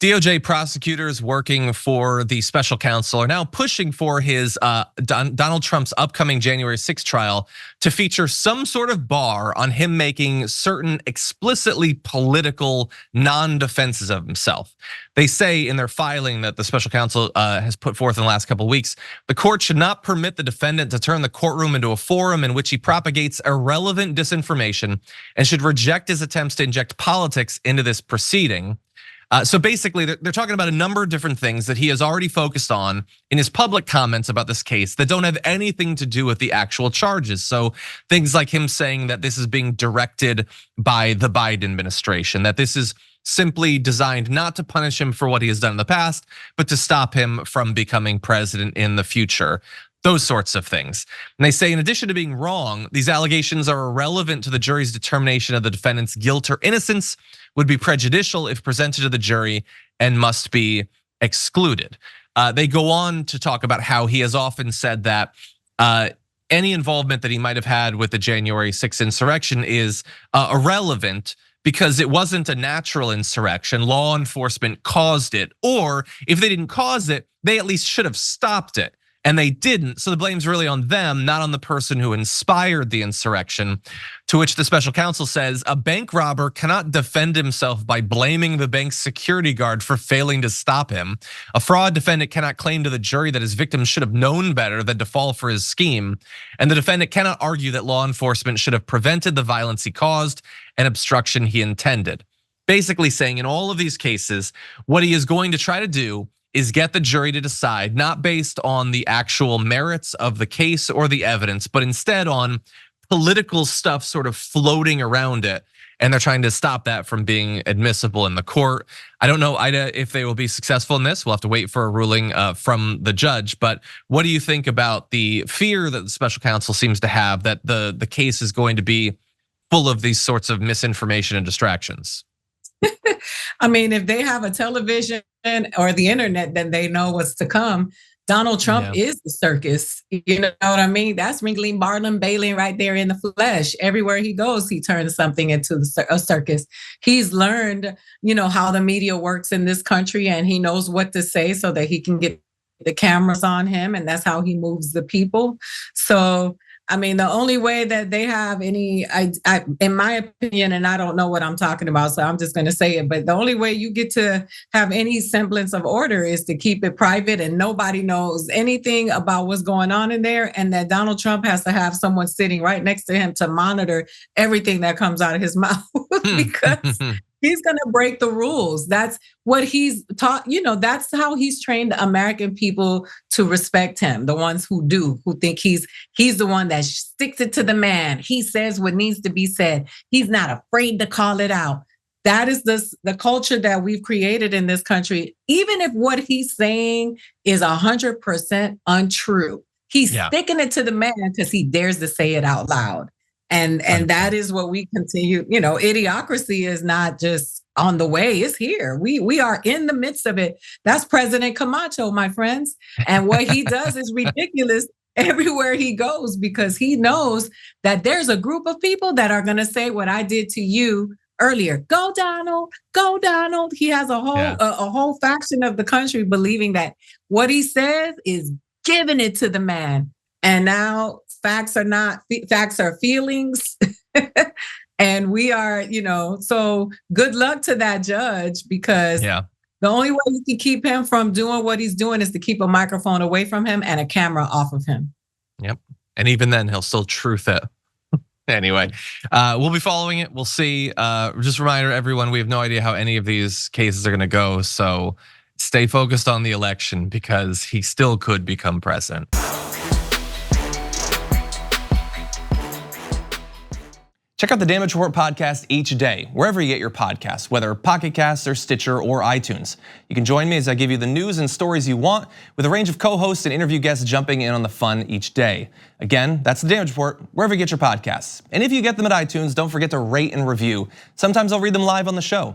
DOJ prosecutors working for the special counsel are now pushing for his Donald Trump's upcoming January 6th trial to feature some sort of bar on him making certain explicitly political non-defenses of himself. They say in their filing that the special counsel has put forth in the last couple of weeks, the court should not permit the defendant to turn the courtroom into a forum in which he propagates irrelevant disinformation and should reject his attempts to inject politics into this proceeding. So basically, they're talking about a number of different things that he has already focused on in his public comments about this case that don't have anything to do with the actual charges. So things like him saying that this is being directed by the Biden administration, that this is simply designed not to punish him for what he has done in the past, but to stop him from becoming president in the future. Those sorts of things. And they say in addition to being wrong, these allegations are irrelevant to the jury's determination of the defendant's guilt or innocence, would be prejudicial if presented to the jury, and must be excluded. They go on to talk about how he has often said that any involvement that he might have had with the January 6th insurrection is irrelevant because it wasn't a natural insurrection. Law enforcement caused it, or if they didn't cause it, they at least should have stopped it. And they didn't, so the blame's really on them, not on the person who inspired the insurrection. To which the special counsel says, a bank robber cannot defend himself by blaming the bank's security guard for failing to stop him. A fraud defendant cannot claim to the jury that his victim should have known better than to fall for his scheme. And the defendant cannot argue that law enforcement should have prevented the violence he caused and obstruction he intended. Basically saying in all of these cases, what he is going to try to do is get the jury to decide, not based on the actual merits of the case or the evidence, but instead on political stuff sort of floating around it. And they're trying to stop that from being admissible in the court. I don't know, Ida, if they will be successful in this. We'll have to wait for a ruling from the judge. But what do you think about the fear that the special counsel seems to have that the case is going to be full of these sorts of misinformation and distractions? I mean, if they have a television or the internet, then they know what's to come. Donald Trump is the circus. You know what I mean? That's Ringling Barnum Bailey right there in the flesh. Everywhere he goes, he turns something into a circus. He's learned, how the media works in this country, and he knows what to say so that he can get the cameras on him, and that's how he moves the people. So, I mean, the only way that they have any, in my opinion, and I don't know what I'm talking about, so I'm just going to say it, but the only way you get to have any semblance of order is to keep it private and nobody knows anything about what's going on in there, and that Donald Trump has to have someone sitting right next to him to monitor everything that comes out of his mouth because he's going to break the rules. That's what he's taught. That's how he's trained the American people to respect him. The ones who think he's the one that sticks it to the man. He says what needs to be said. He's not afraid to call it out. That is the culture that we've created in this country. Even if what he's saying is 100% untrue, he's sticking it to the man because he dares to say it out loud. And that is what we continue. Idiocracy is not just on the way, it's here. We are in the midst of it. That's President Camacho, my friends. And what he does is ridiculous everywhere he goes because he knows that there's a group of people that are going to say what I did to you earlier. Go Donald, go Donald. He has a whole faction of the country believing that what he says is giving it to the man. And now facts are feelings. And we are, so good luck to that judge because the only way you can keep him from doing what he's doing is to keep a microphone away from him and a camera off of him. Yep. And even then he'll still truth it. Anyway, we'll be following it. We'll see. Just a reminder, everyone, we have no idea how any of these cases are going to go. So stay focused on the election because he still could become president. Check out the Damage Report podcast each day, wherever you get your podcasts, whether Pocket Casts or Stitcher or iTunes. You can join me as I give you the news and stories you want with a range of co-hosts and interview guests jumping in on the fun each day. Again, that's the Damage Report, wherever you get your podcasts. And if you get them at iTunes, don't forget to rate and review. Sometimes I'll read them live on the show.